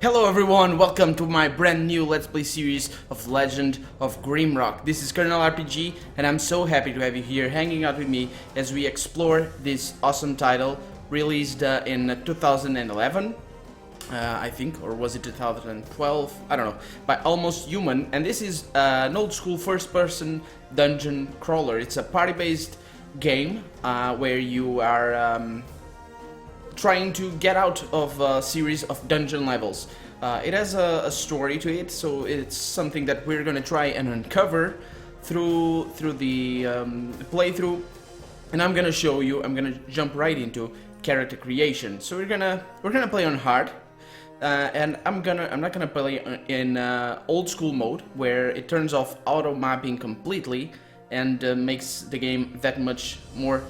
Hello everyone, welcome to my brand new Let's Play series of Legend of Grimrock. This is Colonel RPG and I'm so happy to have you here hanging out with me as we explore this awesome title released in 2011, I think, or was it 2012? I don't know, by Almost Human, and this is an old school first person dungeon crawler. It's a party based game where you are trying to get out of a series of dungeon levels. It has a story to it, so it's something that we're gonna try and uncover through the playthrough, and I'm gonna show you. I'm gonna jump right into character creation. So we're gonna play on hard, and I'm not gonna play in old school mode where it turns off auto mapping completely and makes the game that much more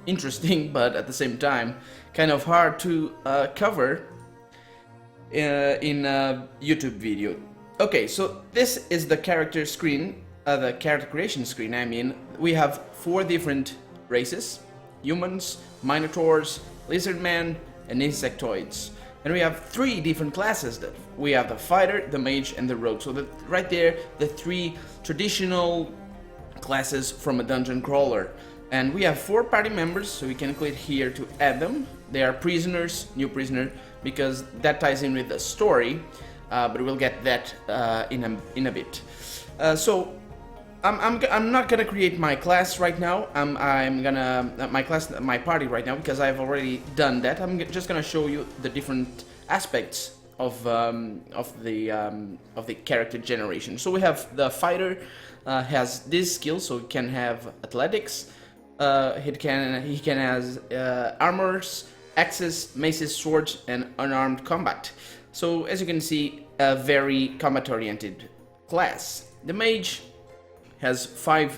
interesting, but at the same time kind of hard to cover in a YouTube video. Okay, so this is the character screen, the character creation screen. I mean, we have 4 different races: humans, minotaurs, lizardmen, and insectoids. And we have 3 different classes. We have the fighter, the mage, and the rogue. So right there, the 3 traditional classes from a dungeon crawler. And we have 4 party members, so we can click here to add them. They are prisoners, new prisoner, because that ties in with the story, but we'll get that in a bit. So I'm not gonna create my class right now. I'm gonna my party right now, because I've already done that. I'm just gonna show you the different aspects of the character generation. So we have the fighter has this skill, so he can have athletics. He can has armors, axes, maces, swords, and unarmed combat. So as you can see, a very combat-oriented class. The mage has 4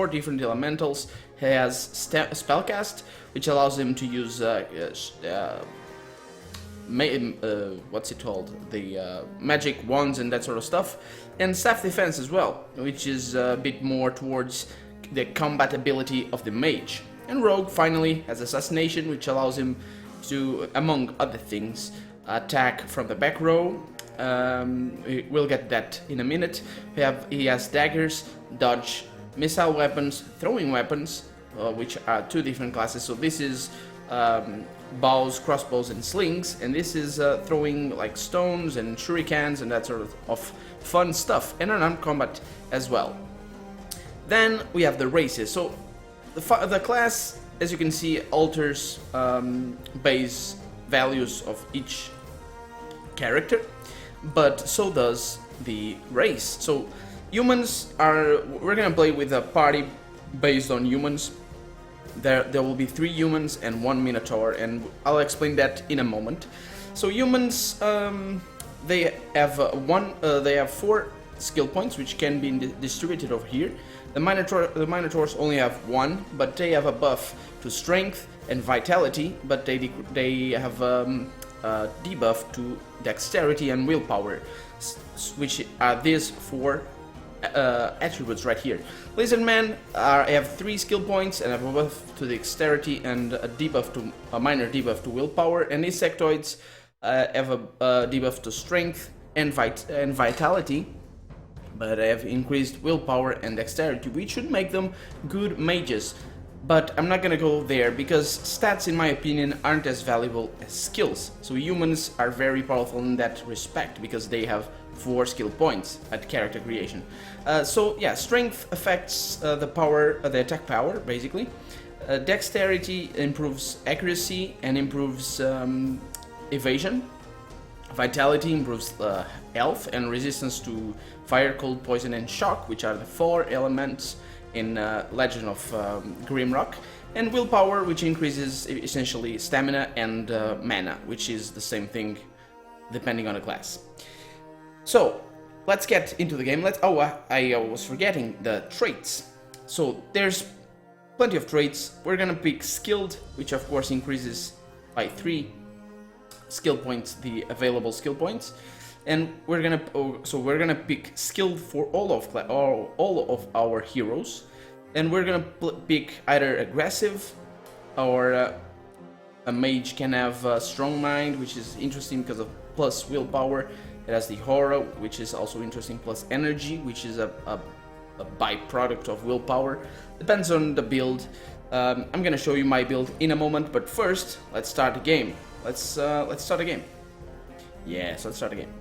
different elementals. He has spellcast, which allows him to use what's it called? The magic wands and that sort of stuff, and staff defense as well, which is a bit more towards the combat ability of the mage. And rogue finally has assassination, which allows him to, among other things, attack from the back row. We'll get that in a minute. He has daggers, dodge, missile weapons, throwing weapons, which are 2 different classes. So this is bows, crossbows, and slings, and this is throwing like stones and shurikens and that sort of fun stuff, and unarmed combat as well. Then we have the races. So the class, as you can see, alters base values of each character, but so does the race. So humans we're gonna play with a party based on humans. There will be 3 humans and 1 minotaur, and I'll explain that in a moment. So humans, they have 4 skill points, which can be distributed over here. The minotaurs only have 1, but they have a buff to strength and vitality, but they have a debuff to dexterity and willpower, which are these 4 attributes right here. Lizardmen have 3 skill points and have a buff to dexterity and a minor debuff to willpower, and insectoids have a debuff to strength and vitality, but I have increased willpower and dexterity, which should make them good mages. But I'm not gonna go there, because stats, in my opinion, aren't as valuable as skills. So humans are very powerful in that respect, because they have 4 skill points at character creation. So yeah, strength affects the attack power, basically. Dexterity improves accuracy and improves evasion. Vitality improves health and resistance to fire, cold, poison, and shock, which are the 4 elements in Legend of Grimrock. And willpower, which increases essentially stamina and mana, which is the same thing depending on the class. So let's get into the game. I was forgetting the traits. So there's plenty of traits. We're gonna pick skilled, which of course increases by 3 skill points, the available skill points, and we're gonna pick skilled for all of our heroes, and we're gonna pick either aggressive or A mage can have a strong mind, which is interesting because of plus willpower. It has the aura, which is also interesting, plus energy, which is a byproduct of willpower. Depends on the build. I'm gonna show you my build in a moment, but first, let's start the game. Let's start the game. Yes, let's start the game.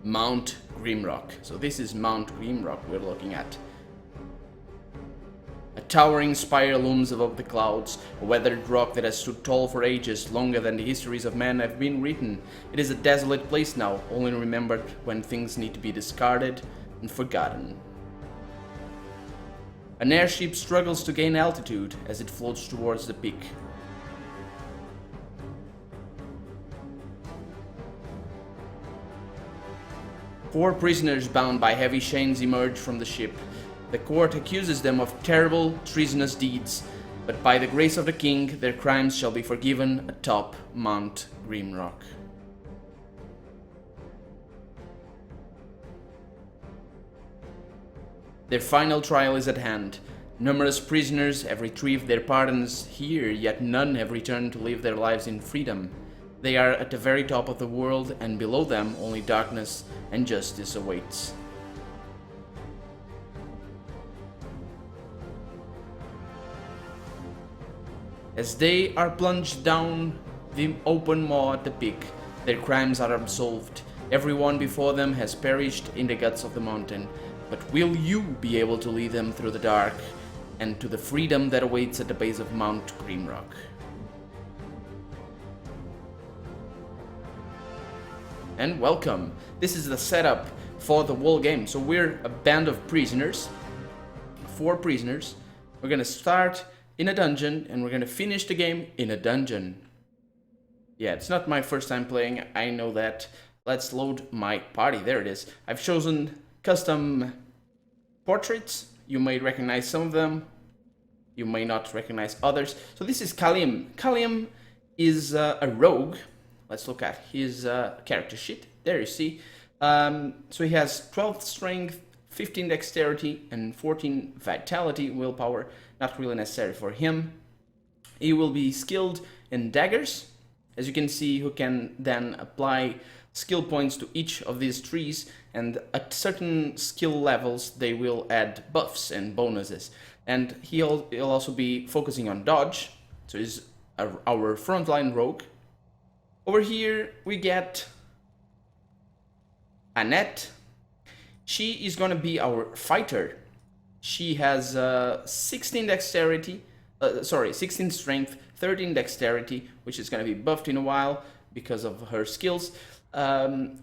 Mount Grimrock. So this is Mount Grimrock we're looking at. A towering spire looms above the clouds, a weathered rock that has stood tall for ages, longer than the histories of man have been written. It is a desolate place now, only remembered when things need to be discarded and forgotten. An airship struggles to gain altitude as it floats towards the peak. Four prisoners bound by heavy chains emerge from the ship. The court accuses them of terrible, treasonous deeds, but by the grace of the king, their crimes shall be forgiven atop Mount Grimrock. Their final trial is at hand. Numerous prisoners have retrieved their pardons here, yet none have returned to live their lives in freedom. They are at the very top of the world, and below them only darkness and justice awaits. As they are plunged down the open maw at the peak, their crimes are absolved. Everyone before them has perished in the guts of the mountain. But will you be able to lead them through the dark and to the freedom that awaits at the base of Mount Grimrock? And welcome. This is the setup for the whole game. So we're a band of prisoners, 4 prisoners. We're gonna start in a dungeon, and we're gonna finish the game in a dungeon. Yeah, it's not my first time playing, I know that. Let's load my party, there it is. I've chosen custom portraits. You may recognize some of them, you may not recognize others. So this is Kalim. Kalim is a rogue. Let's look at his character sheet. There you see. So he has 12 strength, 15 dexterity, and 14 vitality, willpower. Not really necessary for him. He will be skilled in daggers, as you can see, who can then apply skill points to each of these trees, and at certain skill levels they will add buffs and bonuses. And he'll also be focusing on dodge, so he's our frontline rogue. Over here we get Annette. She is gonna be our fighter. She has 16 dexterity, 16 strength, 13 dexterity, which is going to be buffed in a while because of her skills, 12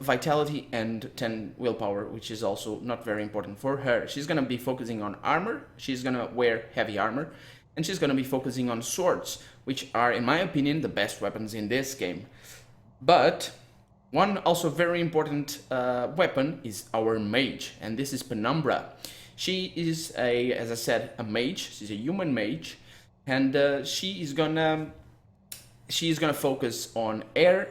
vitality, and 10 willpower, which is also not very important for her. She's going to be focusing on armor, she's going to wear heavy armor, and she's going to be focusing on swords, which are, in my opinion, the best weapons in this game. But one also very important weapon is our mage, and this is Penumbra. She is as I said, a mage. She's a human mage, and she is gonna focus on air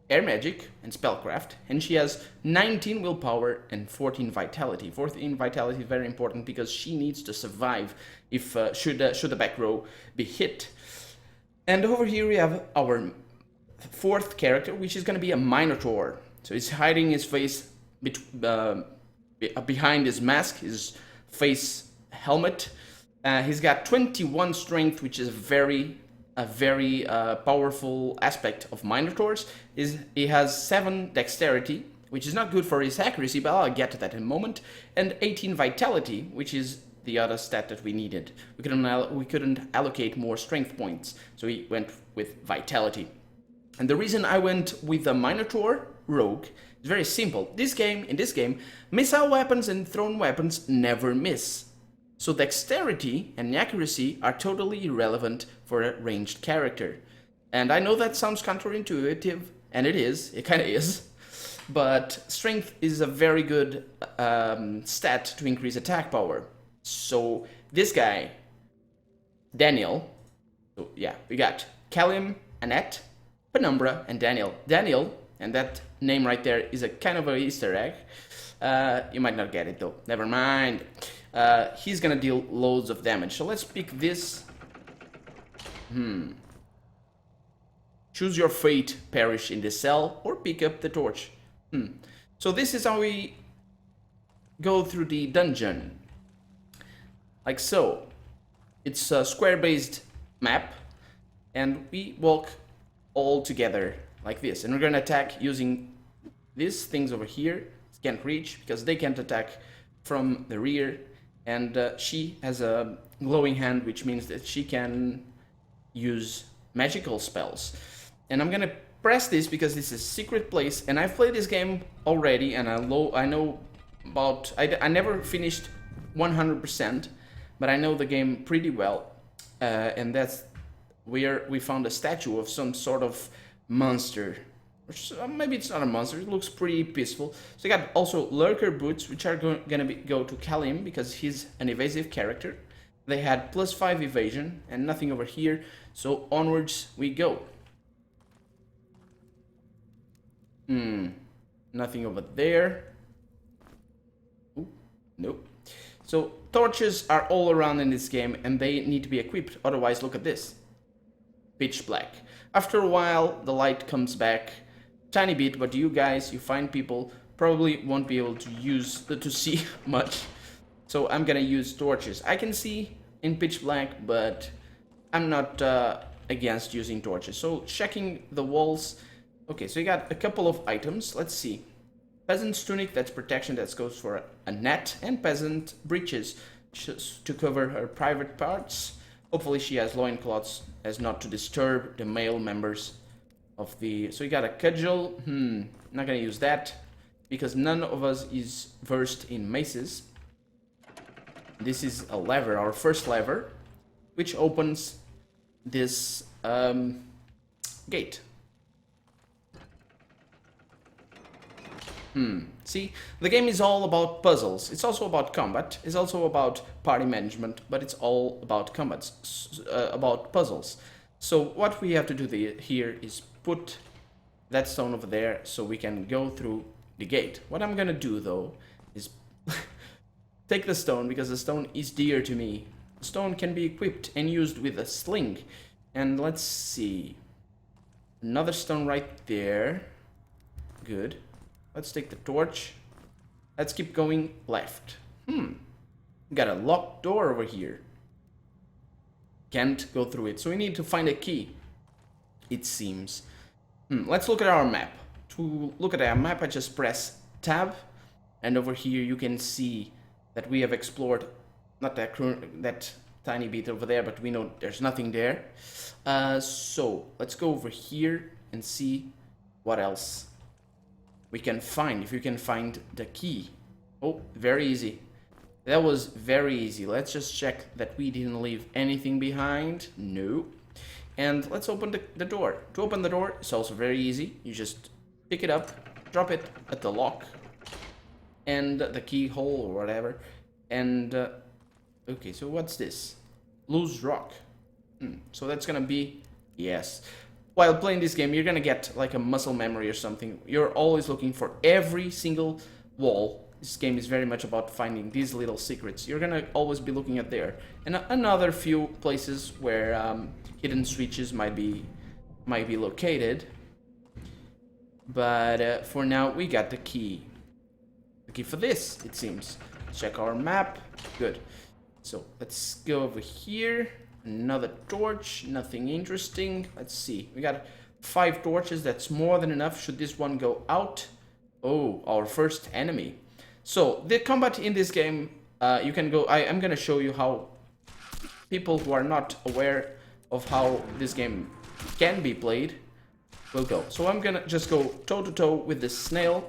magic and spellcraft, and she has 19 willpower and 14 vitality. 14 vitality is very important because she needs to survive if should the back row be hit. And over here we have our 4th character, which is going to be a Minotaur. So he's hiding his face behind his mask, his face helmet. He's got 21 strength, which is a very powerful aspect of Minotaurs. He has 7 dexterity, which is not good for his accuracy, but I'll get to that in a moment, and 18 vitality, which is the other stat that we needed. We couldn't allocate more strength points, so we went with vitality. And the reason I went with the Minotaur rogue is very simple. In this game, missile weapons and thrown weapons never miss. So dexterity and accuracy are totally irrelevant for a ranged character. And I know that sounds counterintuitive, and it kind of is. But strength is a very good stat to increase attack power. So this guy, Daniel, so yeah, we got Kalim, Annette, Penumbra, and Daniel. Daniel, and that name right there is a kind of an Easter egg. You might not get it though. Never mind. He's gonna deal loads of damage. So let's pick this. Choose your fate, perish in the cell, or pick up the torch. So this is how we go through the dungeon. Like so. It's a square-based map, and we walk all together like this. And we're gonna attack using these things over here. Can't reach because they can't attack from the rear. And she has a glowing hand, which means that she can use magical spells. And I'm gonna press this because this is a secret place, and I've played this game already, and I know about... I never finished 100%, but I know the game pretty well. And that's where we found a statue of some sort of monster. Or maybe it's not a monster, it looks pretty peaceful. So you got also lurker boots, which are gonna go to Kalim because he's an evasive character. They had +5 evasion and nothing over here, so onwards we go. Nothing over there. Ooh, nope. So torches are all around in this game and they need to be equipped, otherwise look at this. Pitch black. After a while the light comes back tiny bit, but you guys, you find people, probably won't be able to see much. So I'm gonna use torches. I can see in pitch black, but I'm not against using torches. So checking the walls. Okay, so you got a couple of items. Let's see. Peasant's tunic, that's protection, that goes for a net, and peasant breeches to cover her private parts. Hopefully she has loincloths as not to disturb the male members of the... So you got a cudgel. Not gonna use that because none of us is versed in maces. This is a lever, our first lever, which opens this gate. See, the game is all about puzzles. It's also about combat. It's also about party management, but it's all about combat, about puzzles. So what we have to do here is put that stone over there so we can go through the gate. What I'm gonna do though is take the stone because the stone is dear to me. The stone can be equipped and used with a sling. And let's see. Another stone right there. Good. Let's take the torch. Let's keep going left. Got a locked door over here. Can't go through it, so we need to find a key, it seems. Let's look at our map. To look at our map, I just press tab, and over here you can see that we have explored not that tiny bit over there, but we know there's nothing there. So let's go over here and see what else we can find, if you can find the key. Oh, very easy. That was very easy. Let's just check that we didn't leave anything behind. No. And let's open the door. To open the door, it's also very easy. You just pick it up, drop it at the lock, and the keyhole or whatever. And, okay, so what's this? Loose rock. So that's gonna be, yes. While playing this game, you're gonna get like a muscle memory or something. You're always looking for every single wall. This game is very much about finding these little secrets. You're gonna always be looking at there. And another few places where hidden switches might be located. But for now, we got the key. The key for this, it seems. Check our map. Good. So let's go over here. Another torch, nothing interesting. Let's see, we got 5 torches, that's more than enough. Should this one go out? Oh, our first enemy. So the combat in this game, you can go, I'm gonna show you how people who are not aware of how this game can be played will go. So I'm gonna just go toe to toe with this snail,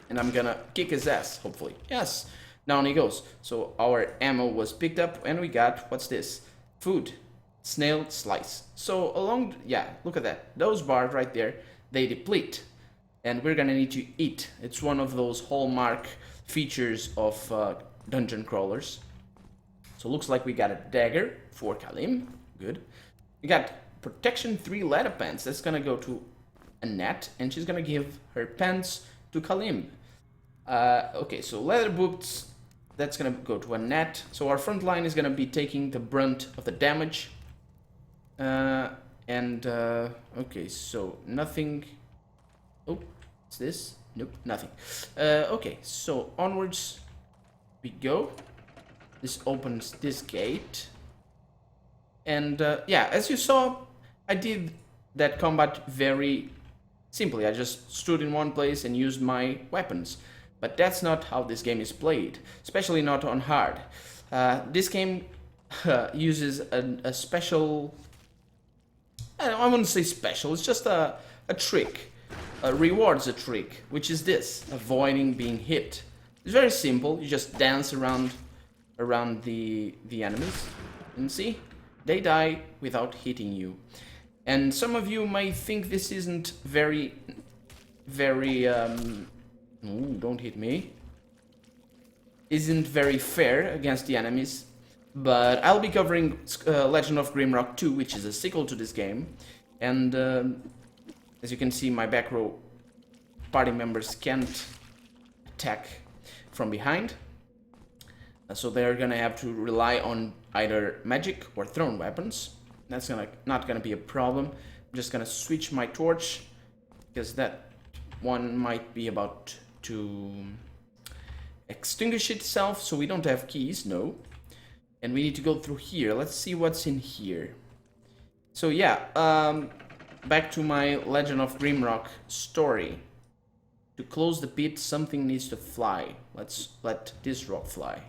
and I'm gonna kick his ass, hopefully. Yes. Down he goes. So our ammo was picked up and we got, what's this? Food. Snail slice. So along, yeah, look at that. Those bars right there, they deplete. And we're gonna need to eat. It's one of those hallmark features of dungeon crawlers. So looks like we got a dagger for Kalim. Good. We got protection 3 leather pants. That's gonna go to Annette and she's gonna give her pants to Kalim. Okay, so leather boots, that's gonna go to a net. So our front line is gonna be taking the brunt of the damage. Okay, so nothing. Oh, what's this? Nope, nothing. Okay, so onwards we go. This opens this gate. And yeah, as you saw, I did that combat very simply. I just stood in one place and used my weapons. But that's not how this game is played, especially not on hard. This game uses a special... I wouldn't say special, it's just a trick. Rewards a trick, which is this, avoiding being hit. It's very simple, you just dance around the enemies, and see? They die without hitting you. And some of you may think this isn't very... Ooh, don't hit me. Isn't very fair against the enemies. But I'll be covering Legend of Grimrock 2, which is a sequel to this game. And as you can see, my back row party members can't attack from behind. So they're gonna have to rely on either magic or thrown weapons. That's not gonna be a problem. I'm just gonna switch my torch, because that one might be about to extinguish itself, so we don't have keys, no. And we need to go through here. Let's see what's in here. So yeah, back to my Legend of Grimrock story. To close the pit, something needs to fly. Let's let this rock fly.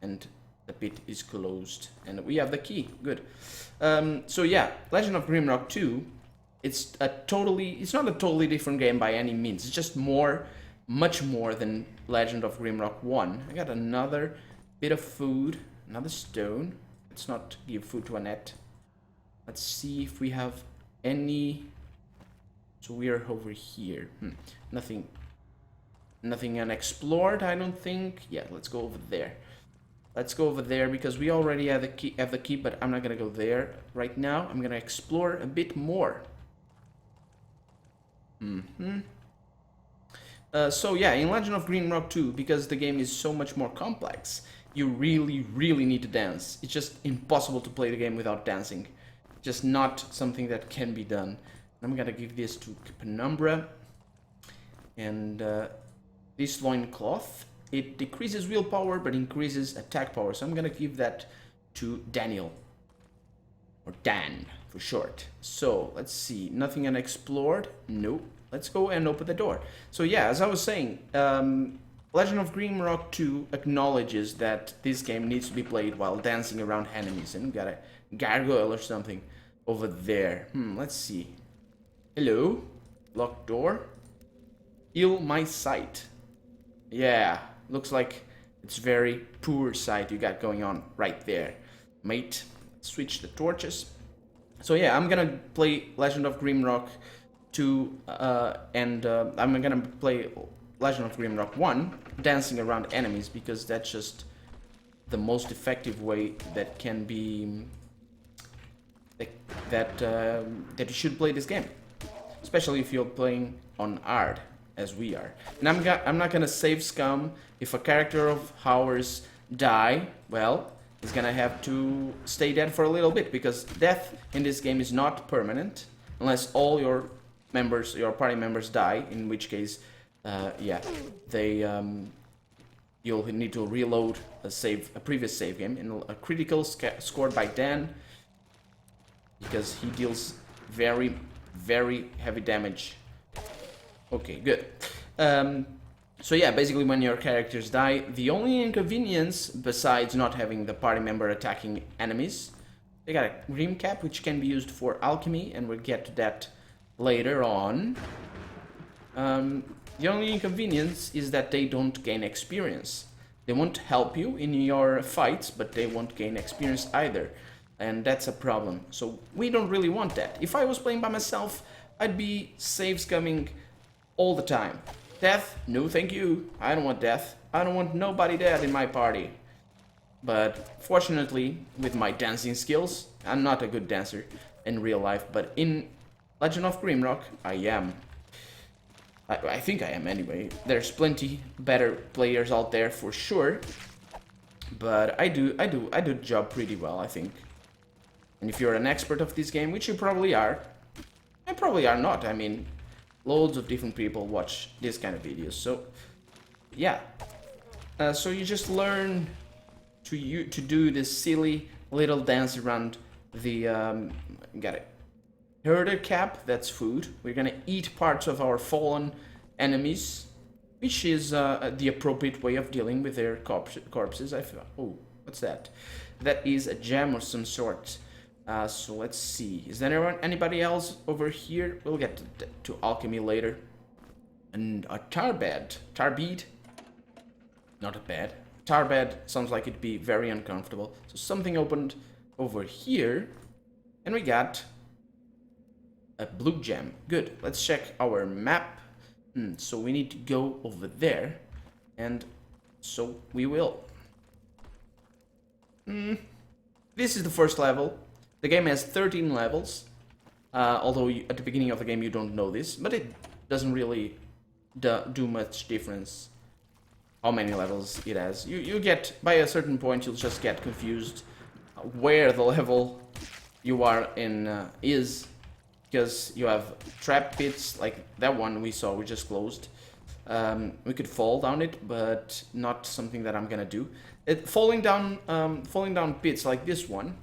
And the pit is closed. And we have the key, good. So yeah, Legend of Grimrock 2, it's not a totally different game by any means. It's just much more than Legend of Grimrock 1. I got another bit of food. Another stone. Let's not give food to a net. Let's see if we have any... So we are over here. Nothing unexplored, I don't think. Yeah, let's go over there. Let's go over there because we already have the key, but I'm not gonna go there right now. I'm gonna explore a bit more. So yeah, in Legend of Grimrock 2, because the game is so much more complex, you really need to dance. It's just impossible to play the game without dancing. Just not something that can be done. I'm gonna give this to Penumbra. And this loincloth, it decreases willpower but increases attack power. So I'm gonna give that to Daniel. Or Dan, for short. So, let's see. Nothing unexplored? Nope. Let's go and open the door. So yeah, as I was saying, Legend of Grimrock 2 acknowledges that this game needs to be played while dancing around enemies. And we got a gargoyle or something over there. Let's see. Hello? Locked door? Heal my sight. Yeah, looks like it's very poor sight you got going on right there. Mate, switch the torches. So yeah, I'm gonna play Legend of Grimrock 2 and I'm gonna play Legend of Grimrock 1 dancing around enemies, because that's just the most effective way that can be that you should play this game, especially if you're playing on hard as we are. And I'm not gonna save scum. If a character of ours die, well, he's gonna have to stay dead for a little bit, because death in this game is not permanent unless all your party members die, in which case yeah, you'll need to reload a previous save game. And a critical scored by Dan, because he deals very heavy damage. Okay, good. So yeah, basically when your characters die, the only inconvenience besides not having the party member attacking enemies, they got a Grim Cap which can be used for alchemy, and we'll get to that later on. The only inconvenience is that they don't gain experience. They won't help you in your fights, but they won't gain experience either. And that's a problem. So we don't really want that. If I was playing by myself, I'd be save scumming all the time. Death? No thank you. I don't want death. I don't want nobody dead in my party. But fortunately, with my dancing skills, I'm not a good dancer in real life, but in Legend of Grimrock, I am. I think I am anyway. There's plenty better players out there for sure. But I do the job pretty well, I think. And if you're an expert of this game, which you probably are, and probably are not, I mean, loads of different people watch this kind of videos, so yeah. So you just learn to do this silly little dance around the got it. Herder cap, that's food. We're gonna eat parts of our fallen enemies, which is the appropriate way of dealing with their corpses. I feel. Oh, what's that? That is a gem of some sort. So let's see. Is there anybody else over here? We'll get to alchemy later. And a tar bead. Not a bed. Tar bed sounds like it'd be very uncomfortable. So something opened over here, and we got a blue gem. Good. Let's check our map. So we need to go over there, and so we will. This is the first level. The game has 13 levels, although at the beginning of the game you don't know this, but it doesn't really do much difference how many levels it has. You get, by a certain point, you'll just get confused where the level you are in is, because you have trap pits like that one we saw we just closed. We could fall down it, but not something that I'm gonna do. Falling down pits like this one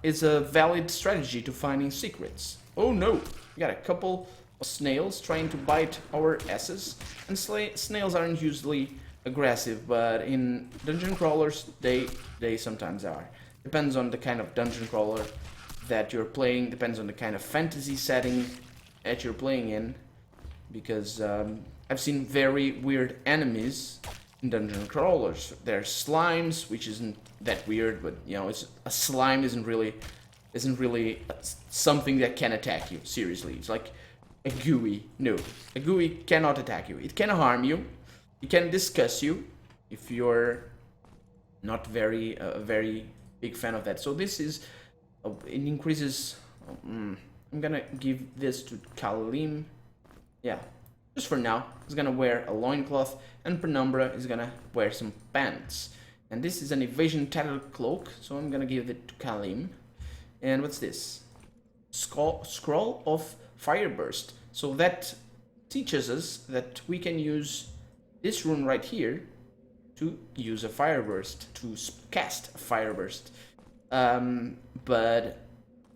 is a valid strategy to finding secrets. Oh no, we got a couple of snails trying to bite our asses, and snails aren't usually aggressive, but in dungeon crawlers they sometimes are. Depends on the kind of dungeon crawler that you're playing, depends on the kind of fantasy setting that you're playing in, because I've seen very weird enemies in dungeon crawlers. There's slimes, which isn't that weird, but you know, it's a slime isn't really something that can attack you. Seriously, it's like a gooey. No, a gooey cannot attack you. It can harm you. It can discuss you if you're not very very big fan of that. So this is it increases. I'm gonna give this to Kalim. Yeah, just for now. He's gonna wear a loincloth, and Penumbra is gonna wear some pants. And this is an evasion tattered cloak, so I'm gonna give it to Kalim. And what's this? Scroll of Fireburst. So that teaches us that we can use this rune right here to use a Fireburst, to cast a Fireburst. But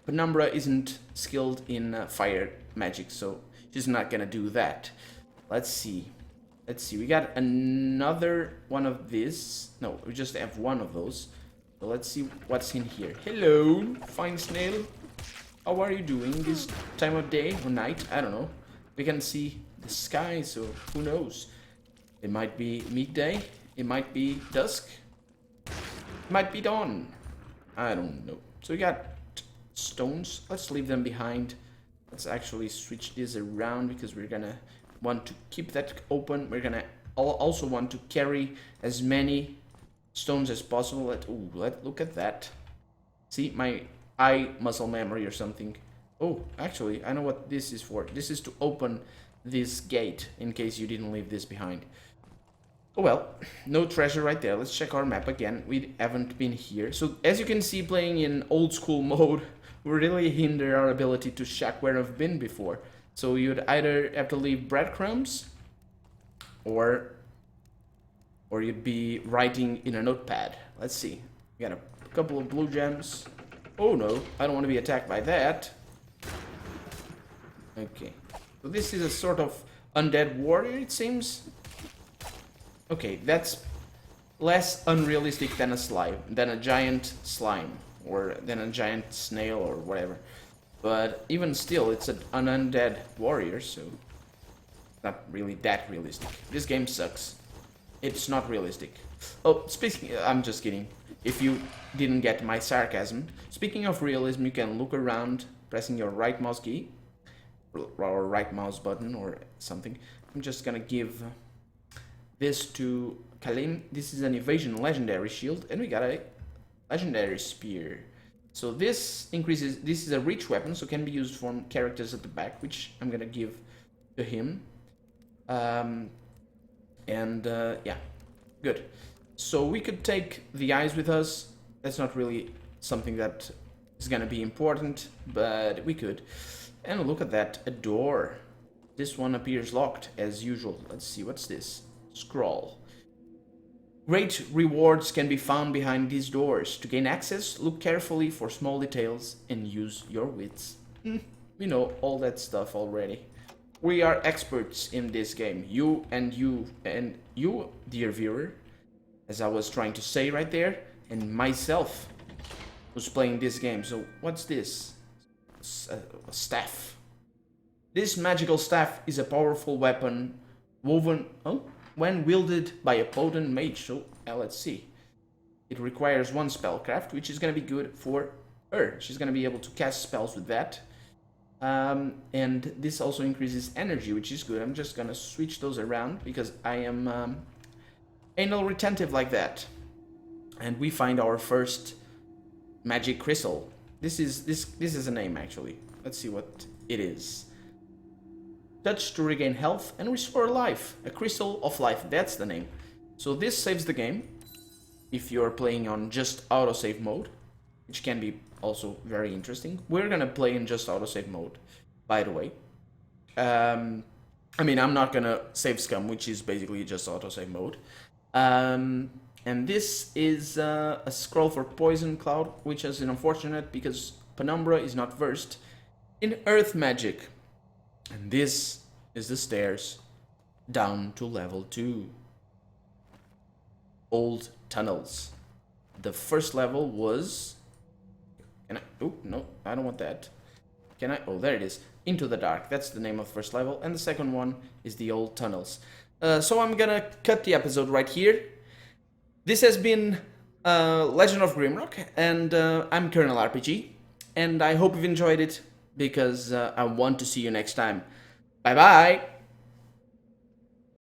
Penumbra isn't skilled in fire magic, so she's not gonna do that. Let's see. We got another one of these. No, we just have one of those. So let's see what's in here. Hello, fine snail. How are you doing this time of day or night? I don't know. We can see the sky, so who knows? It might be midday. It might be dusk. It might be dawn. I don't know. So we got stones. Let's leave them behind. Let's actually switch this around because we're gonna want to keep that open. We're gonna also want to carry as many stones as possible. Let's look at that. See, my eye muscle memory or something. Oh, actually, I know what this is for. This is to open this gate in case you didn't leave this behind. Oh well, no treasure right there. Let's check our map again. We haven't been here. So as you can see, playing in old school mode will really hinder our ability to check where I've been before. So you'd either have to leave breadcrumbs or you'd be writing in a notepad. Let's see. We got a couple of blue gems. Oh no, I don't want to be attacked by that. Okay. So this is a sort of undead warrior, it seems. Okay, that's less unrealistic than a giant slime, or than a giant snail or whatever. But even still, it's an undead warrior, so not really that realistic. This game sucks. It's not realistic. Oh, I'm just kidding. If you didn't get my sarcasm. Speaking of realism, you can look around pressing your right mouse key, or right mouse button, or something. I'm just gonna give this to Kalim. This is an evasion legendary shield, and we got a legendary spear. So this increases, this is a reach weapon, so can be used from characters at the back, which I'm gonna give to him. Um, and yeah, good. So we could take the eyes with us. That's not really something that is gonna be important, but we could. And look at that, a door. This one appears locked as usual. Let's see, what's this? Scroll. Great rewards can be found behind these doors. To gain access, look carefully for small details and use your wits. We know all that stuff already. We are experts in this game. You, dear viewer, as I was trying to say right there, and myself who's playing this game. So what's this? A staff. This magical staff is a powerful weapon woven when wielded by a potent mage. So let's see. It requires one spellcraft, which is going to be good for her. She's going to be able to cast spells with that. And this also increases energy, which is good. I'm just going to switch those around because I am anal retentive like that. And we find our first magic crystal. This is a name actually. Let's see what it is. Touch to regain health and restore life. A crystal of life, that's the name. So this saves the game if you're playing on just autosave mode, which can be also very interesting. We're gonna play in just autosave mode, by the way. I mean, I'm not gonna save scum, which is basically just autosave mode. And this is a scroll for Poison Cloud, which is unfortunate because Penumbra is not versed in earth magic. And this is the stairs down to level 2. Old tunnels. The first level was... Can I... Oh, no, I don't want that. Can I... Oh, there it is. Into the Dark. That's the name of the first level. And the second one is the Old Tunnels. So I'm gonna cut the episode right here. This has been Legend of Grimrock. And I'm Colonel RPG. And I hope you've enjoyed it, because I want to see you next time. Bye bye!